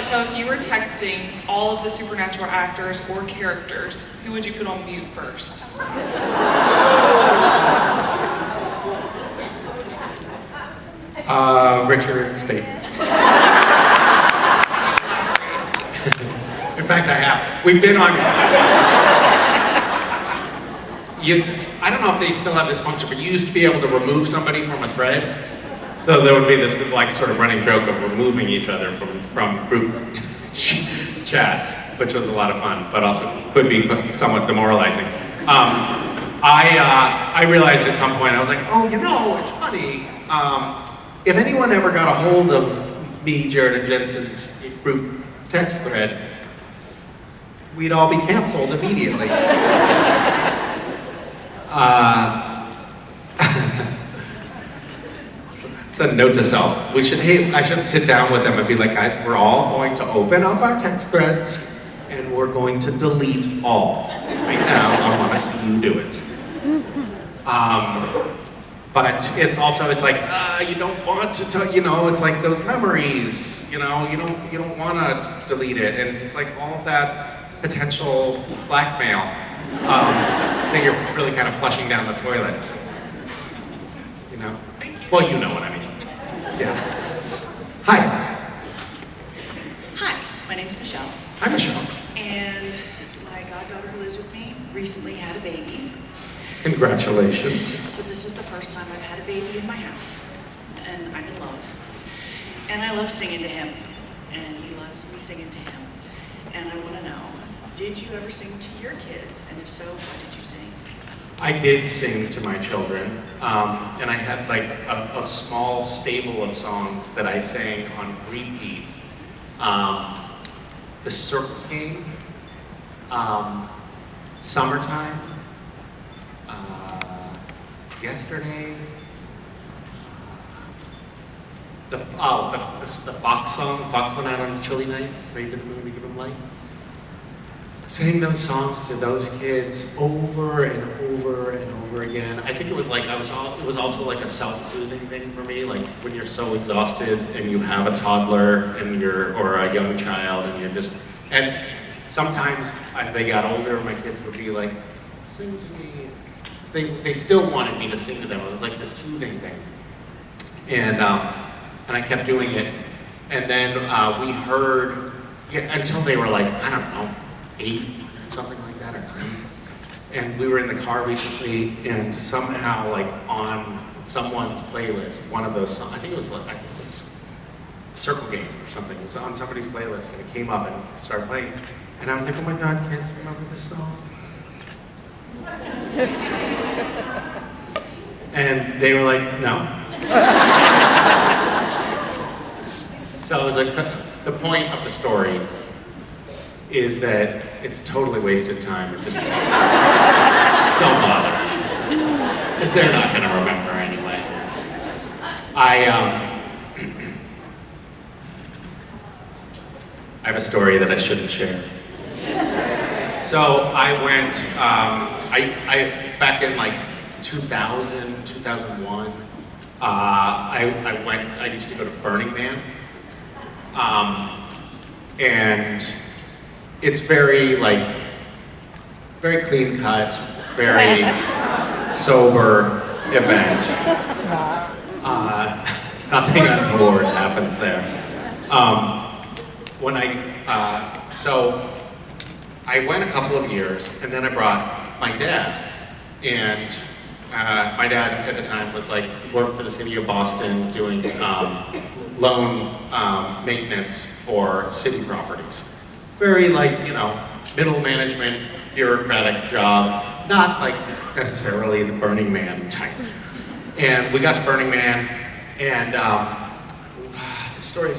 So if you were texting all of the supernatural actors or characters, who would you put on mute first? Richard Spade. In fact, I have. We've been on. I don't know if they still have this function, but you used to be able to remove somebody from a thread. So there would be this like sort of running joke of removing each other from group chats, which was a lot of fun, but also could be somewhat demoralizing. I realized at some point, I was like, oh, you know, it's funny. If anyone ever got a hold of me, Jared, and Jensen's group text thread, we'd all be canceled immediately. It's a note to self. I should sit down with them and be like, guys, we're all going to open up our text threads and we're going to delete all. Right now, I want to see you do it. But it's also, it's like, you don't want to tell, it's like those memories, you don't want to delete it. And it's like all of that potential blackmail that you're really kind of flushing down the toilets. Well, you know what I mean. Yeah. Hi. Hi, my name's Michelle. Hi, Michelle. And my goddaughter who lives with me recently had a baby. Congratulations. So this is the first time I've had a baby in my house. And I'm in love. And I love singing to him. And he loves me singing to him. And I want to know, did you ever sing to your kids? And if so, what did you sing? I did sing to my children, and I had like a small stable of songs that I sang on repeat. The Circle Game, Summertime, Yesterday, the Fox song, Fox went out on a chilly night, right to the moon to give him light. Sang those songs to those kids over and over and over again. I think it was like, it was also like a self-soothing thing for me, like when you're so exhausted and you have a toddler or a young child and sometimes as they got older, my kids would be like, sing to me. They still wanted me to sing to them. It was like this soothing thing. And I kept doing it. And then we heard, until they were like, I don't know, 8, something like that, or 9. And we were in the car recently, and somehow, like on someone's playlist, one of those songs, I think it was Circle Game or something. It was on somebody's playlist, and it came up and started playing. And I was like, oh my God, can't you remember this song? And they were like, no. So it was like, the point of the story is that it's totally wasted time. Just don't bother. Because they're not going to remember anyway. I have a story that I shouldn't share. So I went, back in like 2000, 2001, I used to go to Burning Man. And it's very clean cut, very sober event. Nothing untoward happens there. So I went a couple of years, and then I brought my dad. And my dad at the time worked for the city of Boston doing loan maintenance for city properties. Very middle management, bureaucratic job, not necessarily the Burning Man type. And we got to Burning Man, and the story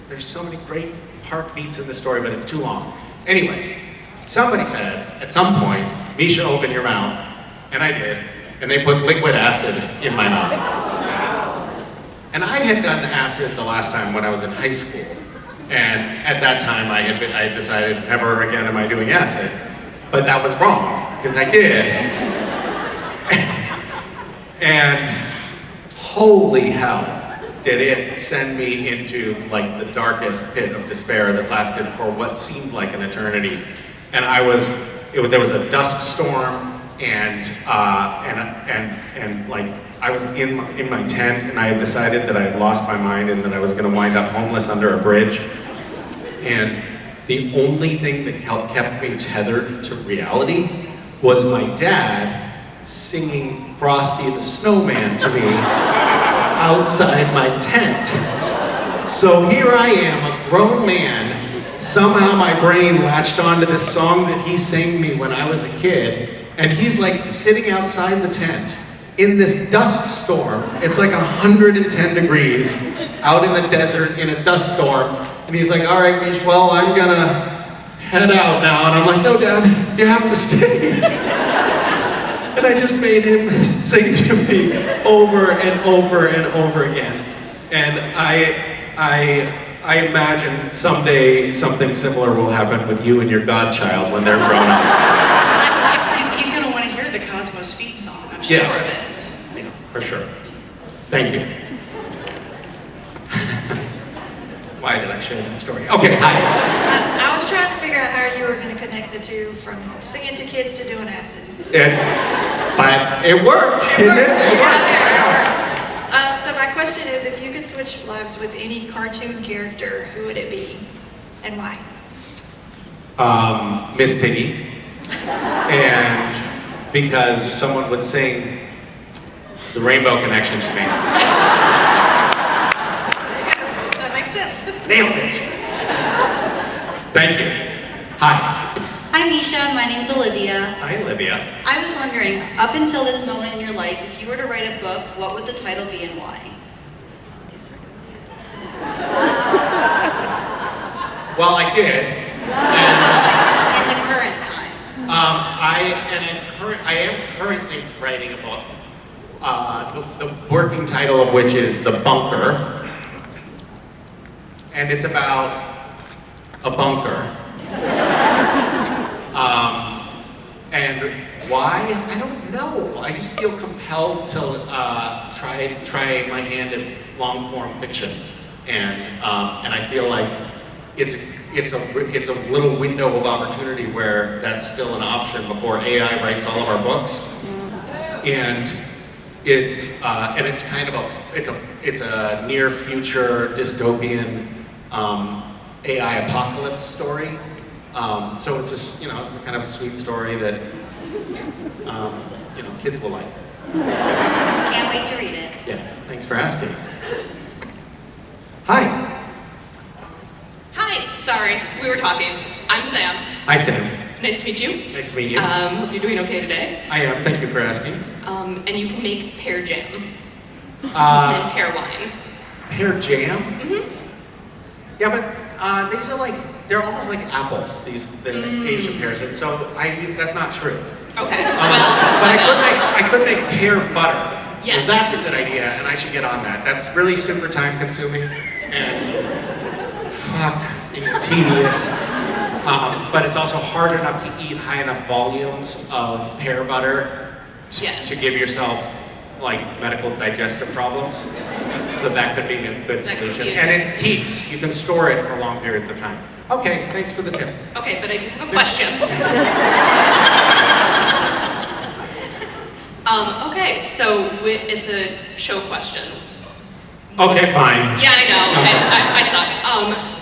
there's so many great heartbeats in the story, but it's too long. Anyway, somebody said, at some point, Misha, open your mouth, and I did, and they put liquid acid in my mouth. And I had done acid the last time when I was in high school. And at that time, I had decided, never again am I doing acid. But that was wrong, because I did. And holy hell, did it send me into like the darkest pit of despair that lasted for what seemed like an eternity. And there was a dust storm, and like I was in my tent, and I had decided that I had lost my mind and that I was going to wind up homeless under a bridge. And the only thing that kept me tethered to reality was my dad singing Frosty the Snowman to me outside my tent. So here I am, a grown man. Somehow my brain latched onto this song that he sang me when I was a kid, and he's like sitting outside the tent in this dust storm. It's like 110 degrees out in the desert in a dust storm. And he's like, all right, Mish, well, I'm gonna head out now. And I'm like, no, Dad, you have to stay. And I just made him sing to me over and over and over again. And I imagine someday something similar will happen with you and your godchild when they're grown up. He's going to want to hear the Cosmos Feet song, I'm sure of it. Yeah, for sure. Thank you. Why did I share that story? Okay, hi. I was trying to figure out how you were going to connect the two from singing to kids to doing acid. But it worked, didn't it? It worked. So my question is, if you could switch lives with any cartoon character, who would it be and why? Miss Piggy. And because someone would sing the Rainbow Connection to me. That makes sense. Nailed it. Thank you. Hi. Hi Misha, my name's Olivia. Hi, Olivia. I was wondering, up until this moment in your life, if you were to write a book, what would the title be and why? Well, I did. In the current times. I am currently writing a book. The working title of which is The Bunker. And it's about a bunker. And why? I don't know. I just feel compelled to try my hand at long form fiction, and I feel like it's a little window of opportunity where that's still an option before AI writes all of our books, and it's kind of a near future dystopian AI apocalypse story. So it's a kind of a sweet story that kids will like. Can't wait to read it. Yeah, thanks for asking. Hi. Hi, sorry, we were talking. I'm Sam. Hi, Sam. Nice to meet you. Nice to meet you. Hope you're doing okay today. I am. Thank you for asking. And you can make pear jam Uh, and pear wine. Pear jam? Mm-hmm. Yeah, but these are like, they're almost like apples, the Asian pears, and so that's not true. Okay. But I could make pear butter. Yes. Well, that's a good idea, and I should get on that. That's really super time consuming and tedious. But it's also hard enough to eat high enough volumes of pear butter to give yourself like medical digestive problems. So that could be a good solution. And it keeps, you can store it for long periods of time. Okay, thanks for the tip. Okay, but I do have a question. Okay, so it's a show question. Okay, fine. Yeah, I know. I suck.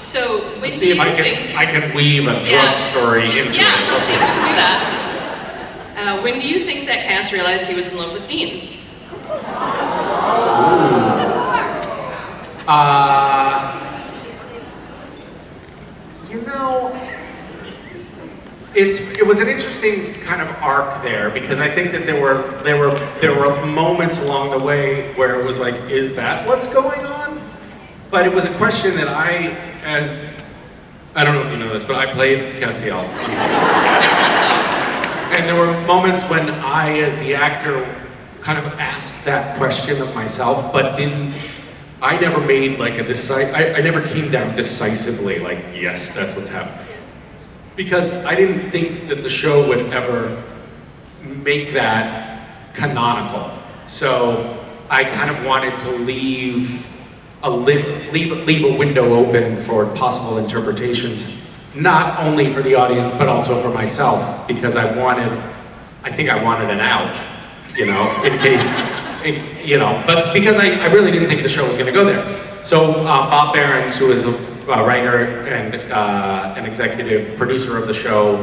So when Let's do see if you I think? can weave a drug story into it. Yeah, let's see if we can do that. When do you think that Cass realized he was in love with Dean? It was an interesting kind of arc there because I think that there were moments along the way where it was like, is that what's going on? But it was a question that I don't know if you know this, but I played Castiel. And there were moments when I, as the actor, kind of asked that question of myself, but I never made like I never came down decisively like, yes, that's what's happening. Because I didn't think that the show would ever make that canonical. So I kind of wanted to leave leave a window open for possible interpretations, not only for the audience, but also for myself, because I think I wanted an out, you know, in case, you know, but because I really didn't think the show was going to go there. So Bob Behrens, who is a writer and an executive producer of the show,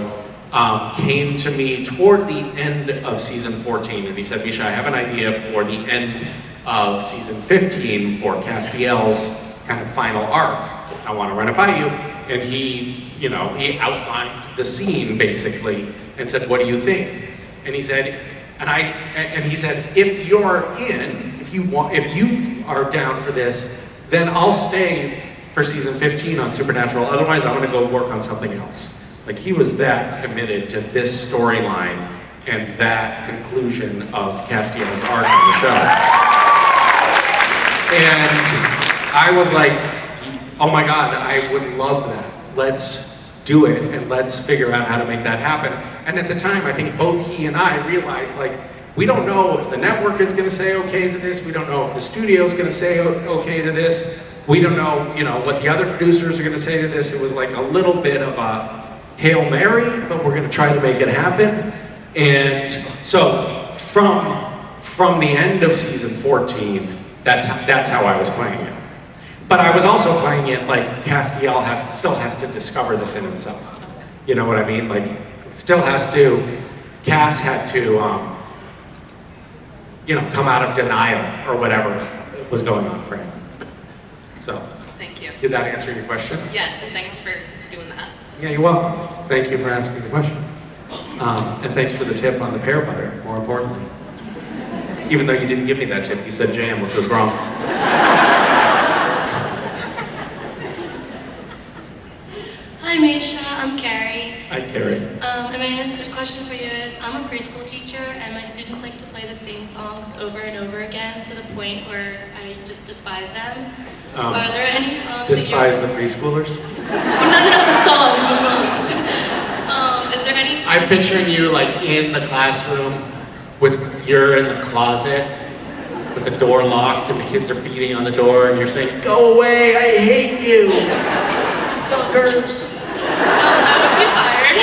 came to me toward the end of season 14, and he said, Misha, I have an idea for the end of season 15 for Castiel's kind of final arc. I want to run it by you. And he, you know, he outlined the scene basically and said, what do you think? And he said, he said, if you're in, if you are down for this, then I'll stay for season 15 on Supernatural. Otherwise, I'm gonna go work on something else. Like, he was that committed to this storyline and that conclusion of Castiel's arc in the show. And I was like, oh my God, I would love that. Let's do it and let's figure out how to make that happen. And at the time, I think both he and I realized, like, we don't know if the network is gonna say okay to this. We don't know if the studio's gonna say okay to this. We don't know, you know, what the other producers are gonna say to this. It was like a little bit of a Hail Mary, but we're gonna try to make it happen. And so from the end of season 14, that's how I was playing it. But I was also playing it like Castiel still has to discover this in himself. You know what I mean? Like, Cass had to, you know, come out of denial or whatever was going on for him. So, Thank you. did that answer your question? Yes, and thanks for doing that. Yeah, you're welcome. Thank you for asking the question. And thanks for the tip on the pear butter, more importantly. Even though you didn't give me that tip, you said jam, which was wrong. Hi Misha, I'm Carrie. Hi, Carrie. And my question for you is, I'm a preschool teacher and my students like to play the same songs over and over again to the point where I just despise them. Are there any songs Despise the preschoolers? Oh, no, the songs. Is there any songs? I'm picturing you like in the classroom you're in the closet with the door locked and the kids are beating on the door and you're saying, go away, I hate you, fuckers. I would be fired.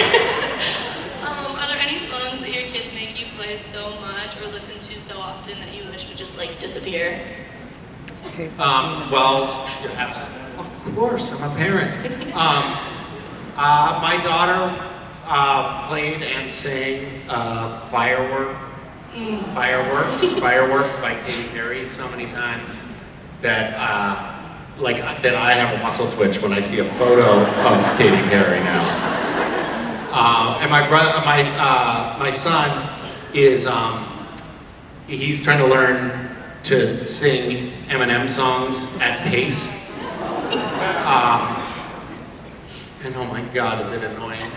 Are there any songs that your kids make you play so much or listen to so often that you wish would just like disappear? Well, of course, I'm a parent. My daughter played and sang Fireworks by Katy Perry so many times that that I have a muscle twitch when I see a photo of Katy Perry now. And my son is he's trying to learn to sing Eminem songs at pace. And oh my God, is it annoying?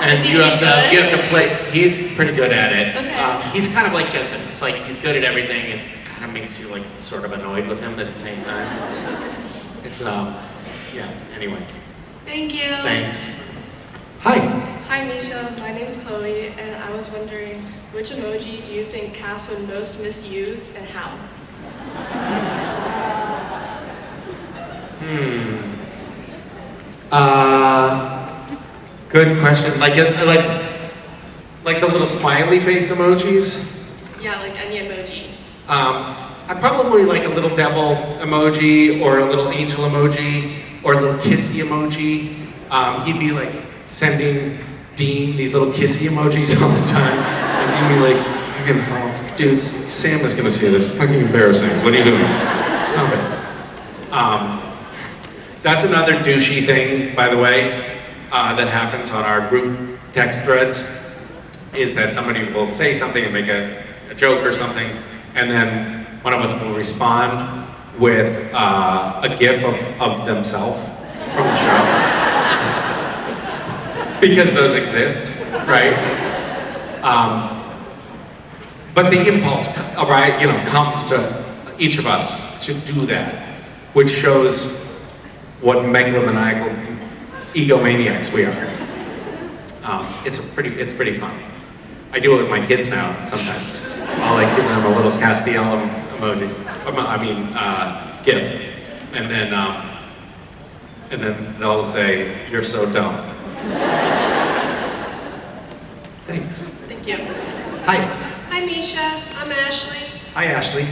And you have to play. He's pretty good at it. Okay. He's kind of like Jensen. It's like he's good at everything, and it kind of makes you like sort of annoyed with him at the same time. It's yeah. Anyway. Thank you. Thanks. Hi. Hi Misha, my name's Chloe, and I was wondering, which emoji do you think Cass would most misuse and how? Good question. Like the little smiley face emojis. Yeah, like any emoji. I probably like a little devil emoji or a little angel emoji or a little kissy emoji. He'd be like sending Dean these little kissy emojis all the time. And Dean would be like, fucking, oh, dude, Sam is gonna see this. Fucking embarrassing. What are you doing? Stop it. That's another douchey thing, by the way, that happens on our group text threads, is that somebody will say something and make a joke or something, and then one of us will respond with a gif of themselves from the show. Because those exist, right? But the impulse, right, comes to each of us to do that, which shows what megalomaniacal egomaniacs we are. It's pretty fun. I do it with my kids now sometimes. I'll like give them a little Castiel emoji. gift. And then they'll say, "You're so dumb." Thanks. Thank you. Hi. Hi, Misha. I'm Ashley. Hi, Ashley.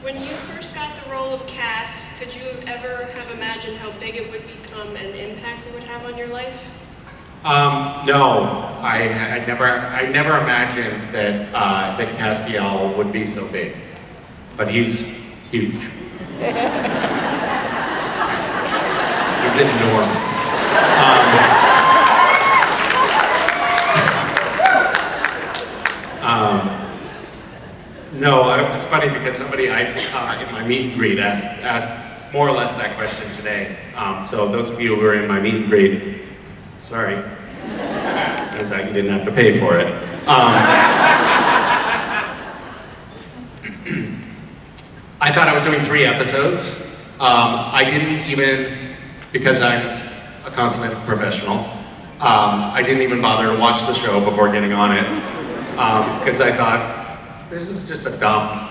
When you first got the role of Cass, could you ever have imagined how big it would become and the impact it would have on your life? No, I never imagined that that Castiel would be so big, but he's huge. He's enormous. No, it's funny because somebody in my meet and greet asked more or less that question today. So those of you who are in my meet and greet, sorry. Turns out you didn't have to pay for it. I thought I was doing 3 episodes. I didn't even, because I'm a consummate professional, I didn't even bother to watch the show before getting on it. Because I thought, this is just a dumb,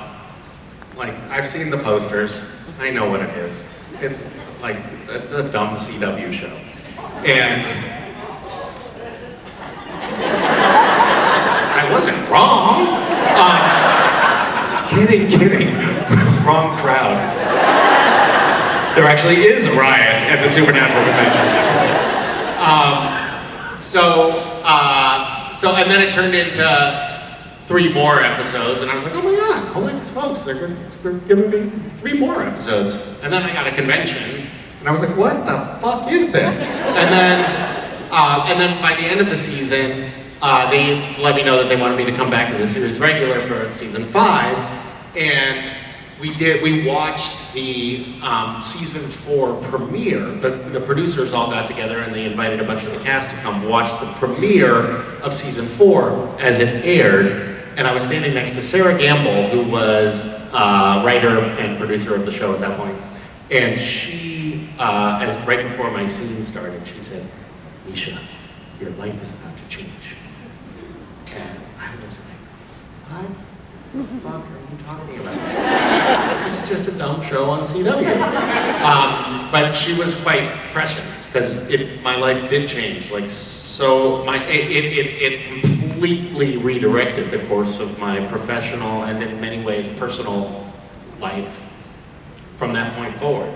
like, I've seen the posters, I know what it is. It's like, it's a dumb CW show. And I wasn't wrong. Kidding. Wrong crowd. There actually is a riot at the Supernatural convention. And then it turned into 3 more episodes, and I was like, oh my god, holy smokes, they're giving me 3 more episodes. And then I got a convention, and I was like, what the fuck is this? And then by the end of the season, they let me know that they wanted me to come back as a series regular for season 5, and we watched the season 4 premiere. The producers all got together and they invited a bunch of the cast to come watch the premiere of season 4 as it aired. And I was standing next to Sarah Gamble, who was writer and producer of the show at that point. And she, right before my scene started, she said, "Misha, your life is about to change." And I was like, what the fuck are you talking about? This is just a dumb show on CW. But she was quite prescient, because my life did change. Like, so it completely redirected the course of my professional and in many ways personal life from that point forward.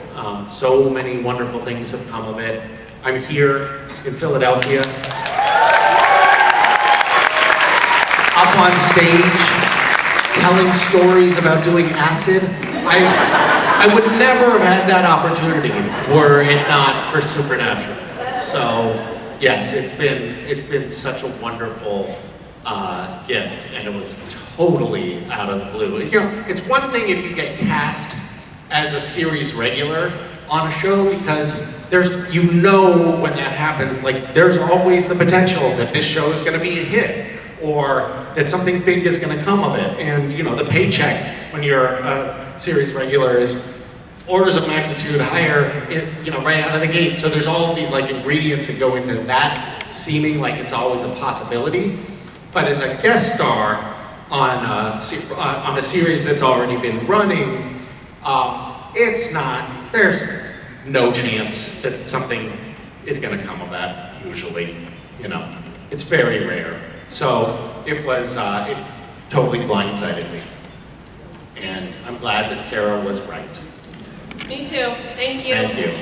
So many wonderful things have come of it. I'm here in Philadelphia, up on stage, telling stories about doing acid. I would never have had that opportunity were it not for Supernatural. So yes, it's been such a wonderful gift, and it was totally out of the blue. You know, it's one thing if you get cast as a series regular on a show, because you know when that happens, like, there's always the potential that this show is going to be a hit, or that something big is going to come of it. And you know, the paycheck when you're a series regular is orders of magnitude higher, right out of the gate. So there's all of these like ingredients that go into that seeming like it's always a possibility. But as a guest star on a series that's already been running, there's no chance that something is going to come of that, usually. It's very rare. So it totally blindsided me. And I'm glad that Sarah was right. Me too. Thank you. Thank you.